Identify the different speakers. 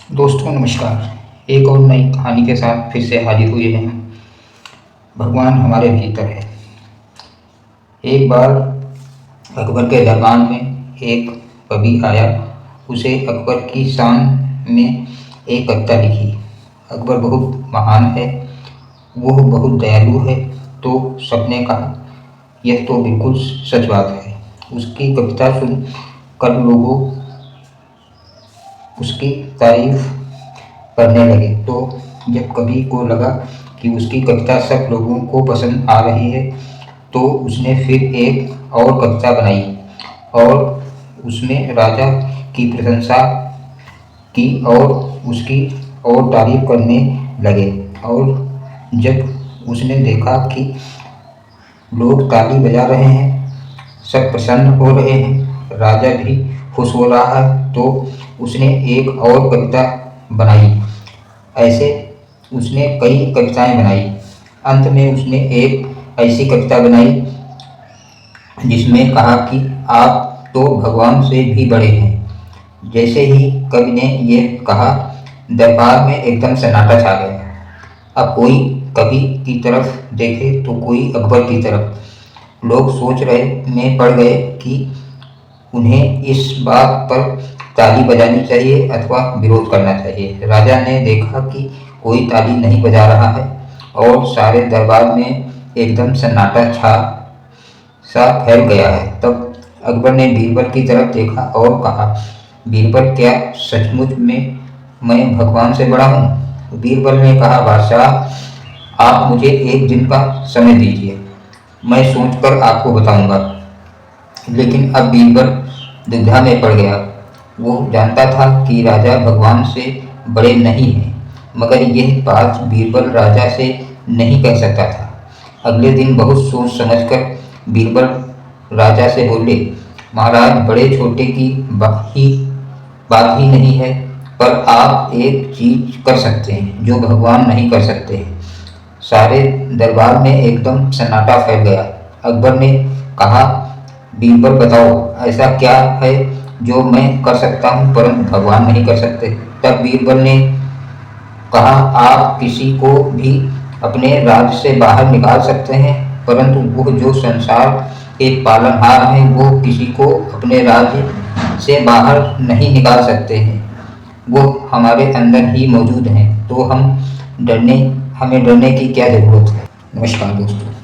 Speaker 1: दोस्तों नमस्कार। एक और नई कहानी के साथ फिर से हाजिर हुए हैं हम। भगवान हमारे भीतर है। एक बार अकबर के दरबार में एक कवि आया। उसे अकबर की शान में एक कविता लिखी। अकबर बहुत महान है, वो बहुत दयालु है। तो सबने कहा यह तो बिल्कुल सच बात है। उसकी कविता सुन कर लोगों उसकी तारीफ करने लगे। तो जब कवि को लगा कि उसकी कविता सब लोगों को पसंद आ रही है, तो उसने फिर एक और कविता बनाई और उसमें राजा की प्रशंसा की और उसकी और तारीफ करने लगे। और जब उसने देखा कि लोग ताली बजा रहे हैं, सब प्रसन्न हो रहे हैं, राजा भी खुश हो रहा है, तो उसने एक और कविता बनाई। ऐसे उसने कई कविताएं बनाई। अंत में उसने एक ऐसी कविता बनाई जिसमें कहा कि आप तो भगवान से भी बड़े हैं। जैसे ही कवि ने यह कहा, दरबार में एकदम सन्नाटा छा गया। अब कोई कवि की तरफ देखे तो कोई अकबर की तरफ। लोग सोच रहे में पड़ गए कि उन्हें इस बात पर ताली बजानी चाहिए अथवा विरोध करना चाहिए। राजा ने देखा कि कोई ताली नहीं बजा रहा है और सारे दरबार में एकदम सन्नाटा छा सा फैल गया है। तब अकबर ने बीरबल की तरफ देखा और कहा, बीरबल, क्या सचमुच में मैं भगवान से बड़ा हूँ? बीरबल ने कहा, बादशाह, आप मुझे एक दिन का समय दीजिए, मैं सोचकर आपको बताऊंगा। लेकिन अब बीरबल दुविधा में पड़ गया। वो जानता था कि राजा भगवान से बड़े नहीं हैं, मगर यह बात बीरबल राजा से नहीं कह सकता था। अगले दिन बहुत सोच समझकर बीरबल राजा से बोले, महाराज, बड़े छोटे की बात ही नहीं है, पर आप एक चीज कर सकते हैं जो भगवान नहीं कर सकते हैं। सारे दरबार में एकदम सन्नाटा फैल गया। अकबर ने कहा, बीरबल, बताओ ऐसा क्या है जो मैं कर सकता हूँ परंतु भगवान नहीं कर सकते? तब बीरबल ने कहा, आप किसी को भी अपने राज्य से बाहर निकाल सकते हैं, परंतु वो जो संसार के पालनहार हैं वो किसी को अपने राज्य से बाहर नहीं निकाल सकते हैं। वो हमारे अंदर ही मौजूद हैं, तो हमें डरने की क्या ज़रूरत है। नमस्कार दोस्तों।